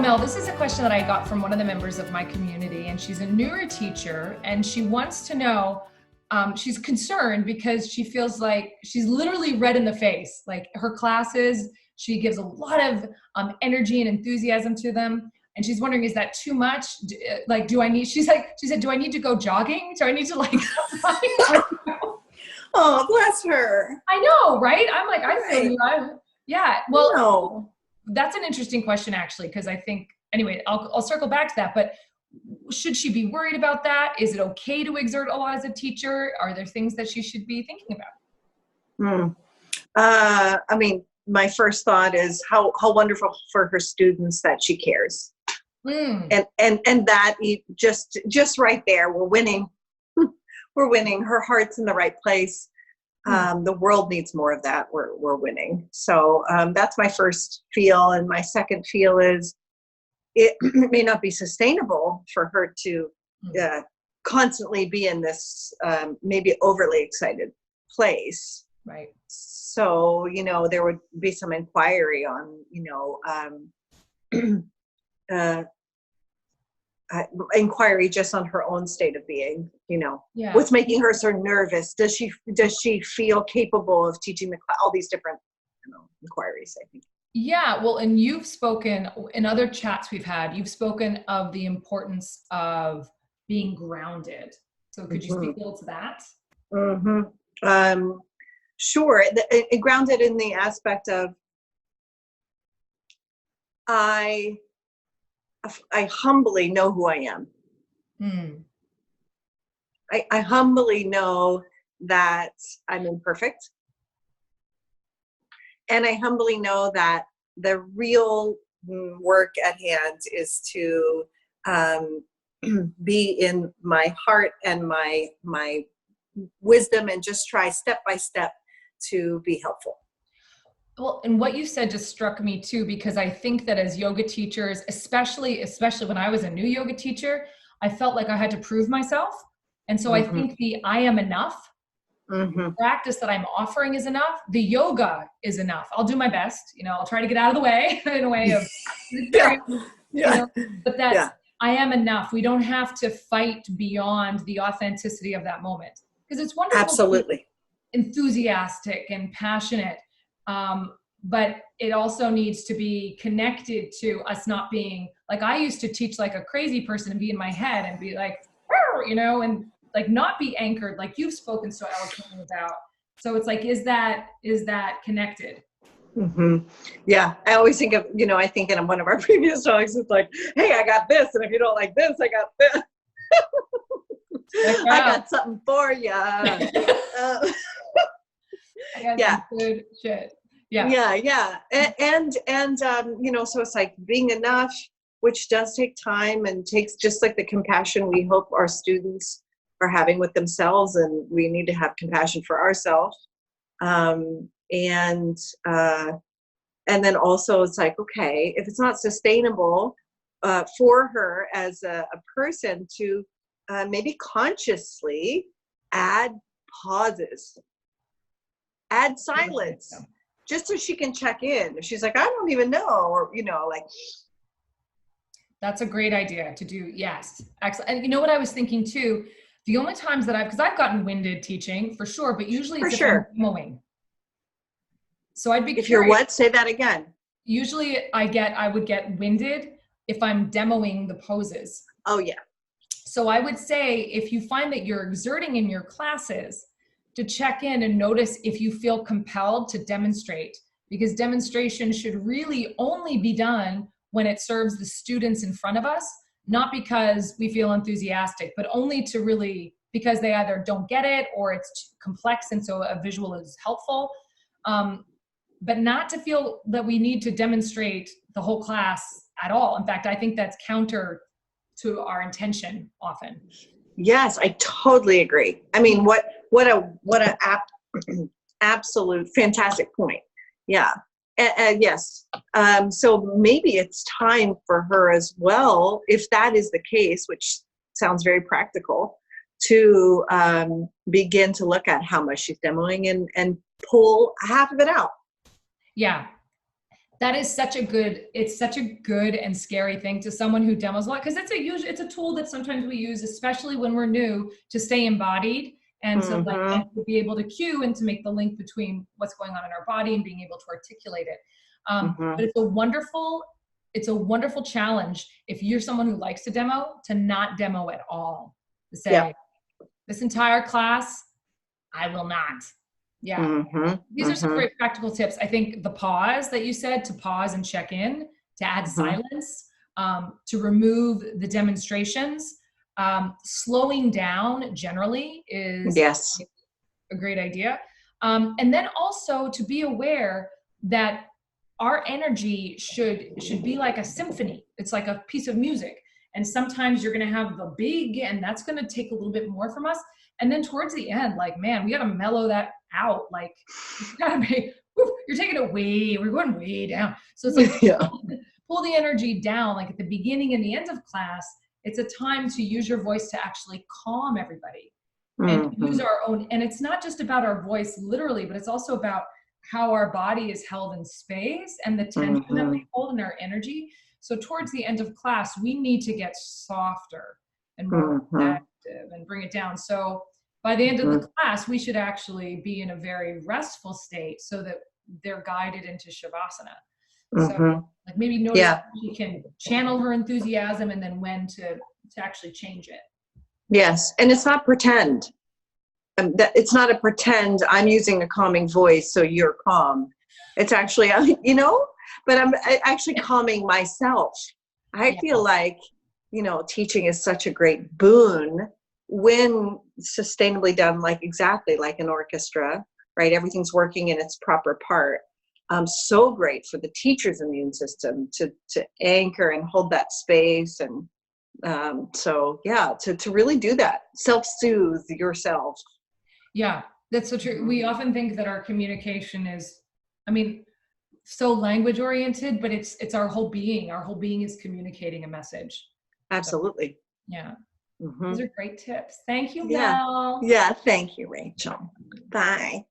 Mel, this is a question that I got from one of the members of my community, and she's a newer teacher, and she wants to know, she's concerned because she feels like she's literally red in the face. Like her classes, she gives a lot of energy and enthusiasm to them. And she's wondering, is that too much? She said, do I need to go jogging? Do I need to Oh, bless her. I know, right? I'm like, I feel you. Yeah. Well, No. That's an interesting question, actually, because I think, anyway, I'll circle back to that. But should she be worried about that? Is it okay to exert a lot as a teacher? Are there things that she should be thinking about? I mean, my first thought is how wonderful for her students that she cares. And that just right there, we're winning. We're winning. Her heart's in the right place. The world needs more of that. We're winning. So that's my first feel. And my second feel is it may not be sustainable for her to constantly be in this maybe overly excited place. Right. So, there would be some inquiry on, inquiry just on her own state of being, what's making her so nervous? Does she feel capable of teaching the class? All these different inquiries, I think. Yeah, well, and you've spoken in other chats we've had, you've spoken of the importance of being grounded. So could you speak a little to that? Sure. Grounded in the aspect of I humbly know who I am. I humbly know that I'm imperfect. And I humbly know that the real work at hand is to be in my heart and my wisdom and just try step by step to be helpful. Well, and what you said just struck me too, because I think that as yoga teachers, especially when I was a new yoga teacher, I felt like I had to prove myself. And so I think the I am enough, the practice that I'm offering is enough. The yoga is enough. I'll do my best. I'll try to get out of the way in a way of, but that's, I am enough. We don't have to fight beyond the authenticity of that moment, because it's wonderful. Absolutely. Enthusiastic and passionate. But it also needs to be connected to us not being like, I used to teach like a crazy person and be in my head and be like, and like not be anchored, like you've spoken so eloquently about. So it's like, is that connected? Yeah. I always think of, I think in one of our previous talks, it's like, hey, I got this. And if you don't like this, I got this. I got something for you. I got some good shit. Yeah. And so it's like being enough, which does take time and takes just like the compassion we hope our students are having with themselves, and we need to have compassion for ourselves. And then also it's like, okay, if it's not sustainable for her as a person to maybe consciously add pauses, add silence, just so she can check in. If she's like, I don't even know, or, That's a great idea to do. Yes. Excellent. And you know what I was thinking too? The only times that because I've gotten winded teaching for sure, but usually it's if I'm demoing. So I'd be curious. If you're what? Say that again. Usually I would get winded if I'm demoing the poses. Oh yeah. So I would say, if you find that you're exerting in your classes, to check in and notice if you feel compelled to demonstrate, because demonstration should really only be done when it serves the students in front of us, not because we feel enthusiastic, but only to really, because they either don't get it or it's too complex and so a visual is helpful, but not to feel that we need to demonstrate the whole class at all. In fact, I think that's counter to our intention often. Yes, I totally agree. I mean, what a absolute fantastic point. Yeah. And yes. So maybe it's time for her as well, if that is the case, which sounds very practical, to begin to look at how much she's demoing and pull half of it out. Yeah. That is it's such a good and scary thing to someone who demos a lot, because it's a tool that sometimes we use, especially when we're new, to stay embodied and to and to be able to cue and to make the link between what's going on in our body and being able to articulate it. But it's a wonderful challenge if you're someone who likes to demo, to not demo at all. To say, this entire class, I will not. Yeah. These are some great practical tips. I think the pause that you said, to pause and check in, to add silence, to remove the demonstrations, slowing down generally is a great idea. And then also to be aware that our energy should be like a symphony. It's like a piece of music. And sometimes you're going to have the big, and that's going to take a little bit more from us. And then towards the end, like, man, we got to mellow that out. Like, it's gotta be, you're taking it we're going way down. So it's like, pull the energy down. Like at the beginning and the end of class, it's a time to use your voice to actually calm everybody and use our own. And it's not just about our voice literally, but it's also about how our body is held in space and the tension that we hold in our energy. So towards the end of class, we need to get softer and more active and bring it down. So by the end of the class, we should actually be in a very restful state so that they're guided into Shavasana. So like maybe notice you can channel her enthusiasm and then when to actually change it. Yes. And it's not pretend. It's not a pretend I'm using a calming voice so you're calm. It's actually, but I'm actually calming myself. I feel like, teaching is such a great boon when sustainably done, like exactly like an orchestra, right? Everything's working in its proper part. So great for the teacher's immune system to anchor and hold that space. And to really do that, self-soothe yourself. Yeah, that's so true. We often think that our communication is, so language oriented, but it's our whole being. Our whole being is communicating a message. Absolutely. So, yeah. Those are great tips. Thank you, Mel. Yeah, thank you, Rachel. Bye.